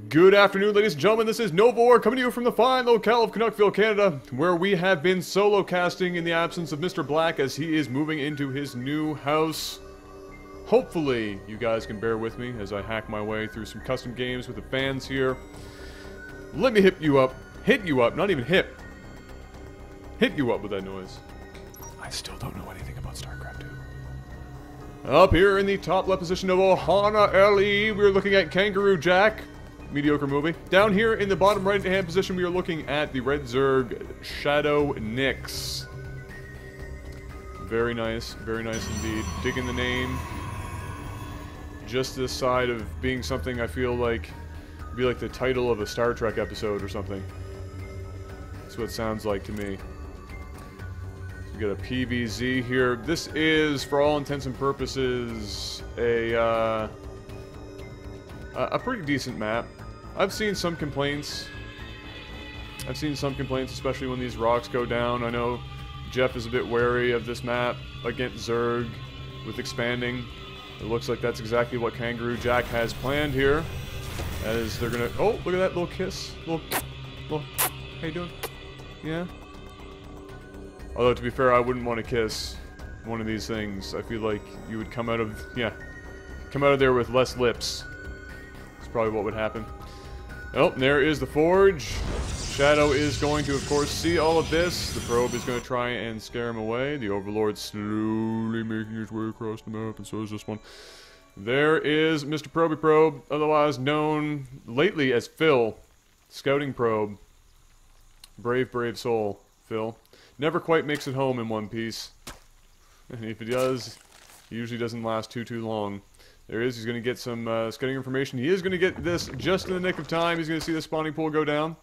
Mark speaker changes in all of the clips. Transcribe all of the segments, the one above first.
Speaker 1: Good afternoon, ladies and gentlemen. This is Novor coming to you from the fine locale of Canuckville, Canada, where we have been solo casting in the absence of Mr. Black as he is moving into his new house. Hopefully, you guys can bear with me as I hack my way through some custom games with the fans here. Let me hit you up, not even hit you up with that noise. I still don't know anything about Starcraft 2. Up here in the top left position of Ohana LE, we're looking at Kangaroo Jack. Mediocre movie. Down here in the bottom right-hand position, we are looking at the Red Zerg Shadow Nyx. Very nice indeed. Digging the name. Just this side of being something I feel like would be like the title of a Star Trek episode or something. That's what it sounds like to me. We got a PVZ here. This is, for all intents and purposes, a pretty decent map. I've seen some complaints, especially when these rocks go down. I know Jeff is a bit wary of this map against Zerg with expanding. It looks like that's exactly what Kangaroo Jack has planned here. As they're gonna... Oh, look at that little kiss. Little... How you doing? Yeah? Although, to be fair, I wouldn't want to kiss one of these things. I feel like you would come out of... Yeah. Come out of there with less lips. That's probably what would happen. Oh, there is the forge. Shadow is going to, of course, see all of this. The probe is going to try and scare him away. The Overlord's slowly making his way across the map, and so is this one. There is Mr. Proby Probe, otherwise known lately as Phil. Scouting Probe. Brave, brave soul, Phil. Never quite makes it home in one piece. And if he does, he usually doesn't last too long. There is, he's going to get some scouting information. He is going to get this just in the nick of time. He's going to see the spawning pool go down.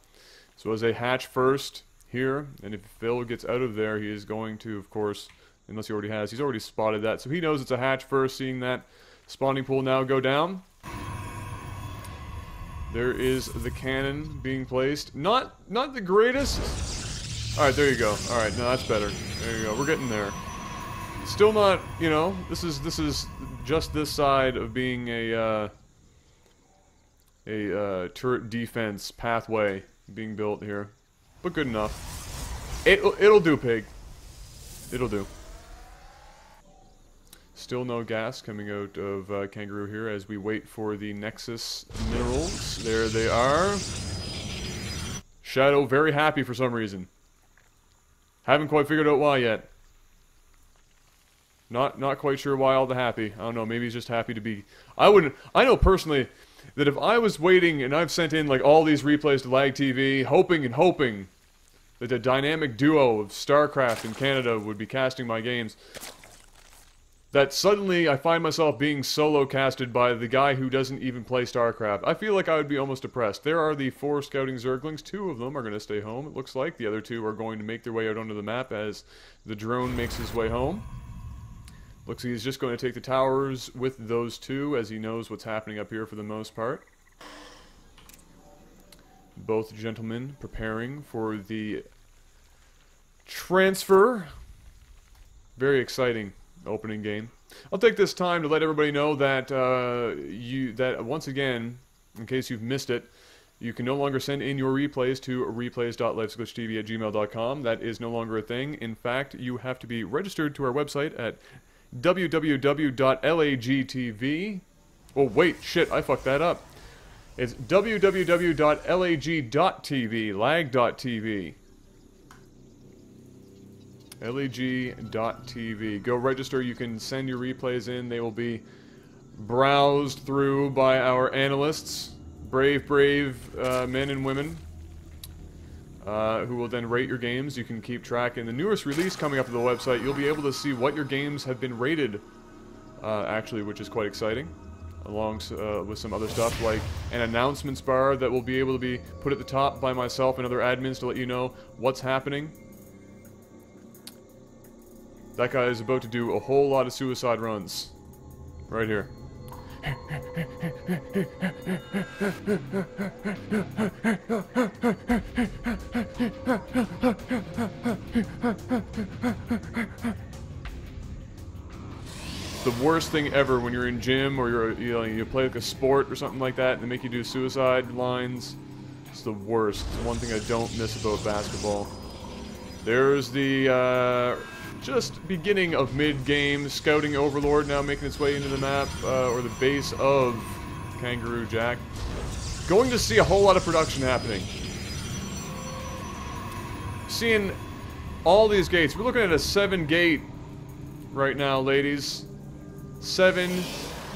Speaker 1: So as a hatch first here, and if Phil gets out of there, he is going to, of course, unless he already has, he's already spotted that. So he knows it's a hatch first, seeing that spawning pool now go down. There is the cannon being placed. Not the greatest. Alright, there you go. Alright, no, that's better. There you go. We're getting there. Still not, you know, this is just this side of being a turret defense pathway being built here, but good enough. It'll do, pig. It'll do. Still no gas coming out of Kangaroo here as we wait for the Nexus minerals. There they are. Shadow very happy for some reason. Haven't quite figured out why yet. Not quite sure why all the happy. I don't know, maybe he's just happy to be... I know personally that if I was waiting and I've sent in like all these replays to LAGTV, hoping that the dynamic duo of Starcraft in Canada would be casting my games, that suddenly I find myself being solo casted by the guy who doesn't even play Starcraft. I feel like I would be almost depressed. There are the 4 scouting Zerglings. 2 of them are going to stay home, it looks like. The other 2 are going to make their way out onto the map as the drone makes his way home. Looks like he's just going to take the towers with those 2, as he knows what's happening up here for the most part. Both gentlemen preparing for the transfer. Very exciting opening game. I'll take this time to let everybody know that once again, in case you've missed it, you can no longer send in your replays to replays.lifesaglitchtv@gmail.com. That is no longer a thing. In fact, you have to be registered to our website at www.lagtv. Oh wait, shit, I fucked that up. It's www.lag.tv, lag.tv. lag.tv. Go register, you can send your replays in. They will be browsed through by our analysts, brave men and women, who will then rate your games. You can keep track. In the newest release coming up to the website, you'll be able to see what your games have been rated, actually, which is quite exciting, along with some other stuff, like an announcements bar that will be able to be put at the top by myself and other admins to let you know what's happening. That guy is about to do a whole lot of suicide runs. Right here. The worst thing ever when you're in gym or you play like a sport or something like that and they make you do suicide lines. It's the worst. It's one thing I don't miss about basketball. There's the just beginning of mid-game scouting overlord now making its way into the map or the base of Kangaroo Jack. Going to see a whole lot of production happening. Seeing all these gates. We're looking at a 7-gate right now, ladies. 7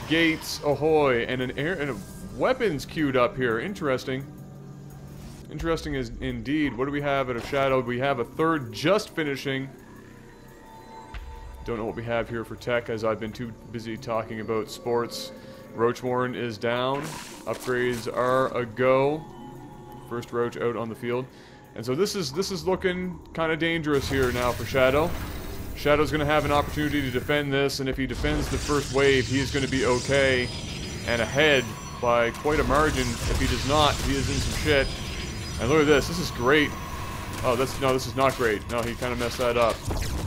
Speaker 1: gates ahoy, and an air and a weapons queued up here. Interesting. Interesting is indeed. What do we have out of Shadow? We have a 3rd just finishing. Don't know what we have here for tech, as I've been too busy talking about sports. Roachwarren is down. Upgrades are a go. First Roach out on the field. And so this is looking kind of dangerous here now for Shadow. Shadow's going to have an opportunity to defend this, and if he defends the first wave, he is going to be okay and ahead by quite a margin. If he does not, he is in some shit. And look at this. This is great. Oh, no, this is not great. No, he kind of messed that up.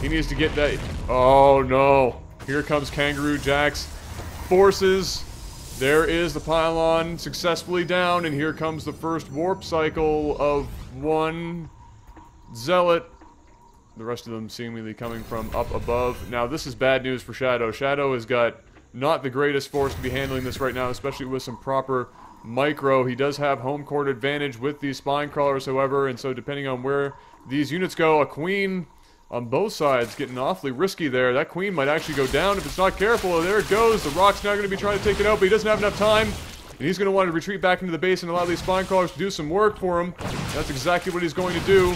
Speaker 1: He needs to get that. Oh, no. Here comes Kangaroo Jack's forces. There is the pylon successfully down, and here comes the first warp cycle of one zealot. The rest of them seemingly coming from up above. Now, this is bad news for Shadow. Shadow has got not the greatest force to be handling this right now, especially with some proper micro. He does have home court advantage with these spine crawlers, however, and so depending on where these units go, a queen on both sides getting awfully risky there. That queen might actually go down if it's not careful. Oh, there it goes. The Rock's now going to be trying to take it out, but he doesn't have enough time. And he's going to want to retreat back into the base and allow these spine crawlers to do some work for him. That's exactly what he's going to do.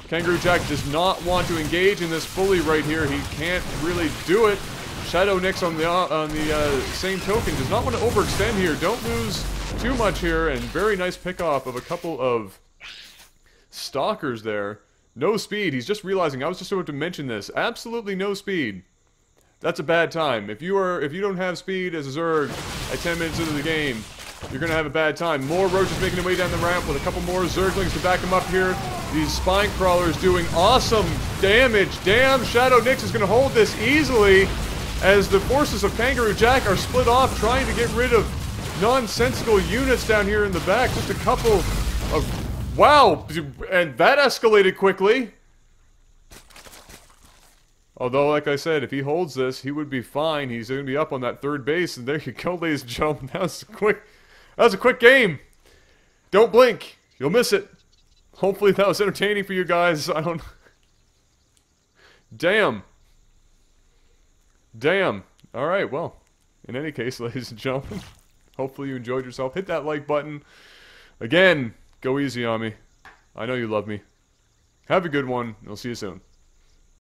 Speaker 1: Kangaroo Jack does not want to engage in this fully right here. He can't really do it. Shadow Nix on the same token does not want to overextend here. Don't lose too much here, and very nice pickoff of a couple of stalkers there. No speed. He's just realizing. I was just about to mention this. Absolutely no speed. That's a bad time. If you don't have speed as a Zerg at 10 minutes into the game, you're gonna have a bad time. More roaches making their way down the ramp with a couple more Zerglings to back him up here. These spine crawlers doing awesome damage. Damn, Shadow Nix is gonna hold this easily as the forces of Kangaroo Jack are split off trying to get rid of nonsensical units down here in the back. Just a couple of... Wow! And that escalated quickly. Although, like I said, if he holds this, he would be fine. He's going to be up on that 3rd base, and there you go, ladies and gentlemen. That was a quick game. Don't blink. You'll miss it. Hopefully that was entertaining for you guys. I don't... Damn. Damn. Alright, well. In any case, ladies and gentlemen, hopefully you enjoyed yourself. Hit that like button. Again, go easy on me. I know you love me. Have a good one, and I'll see you soon.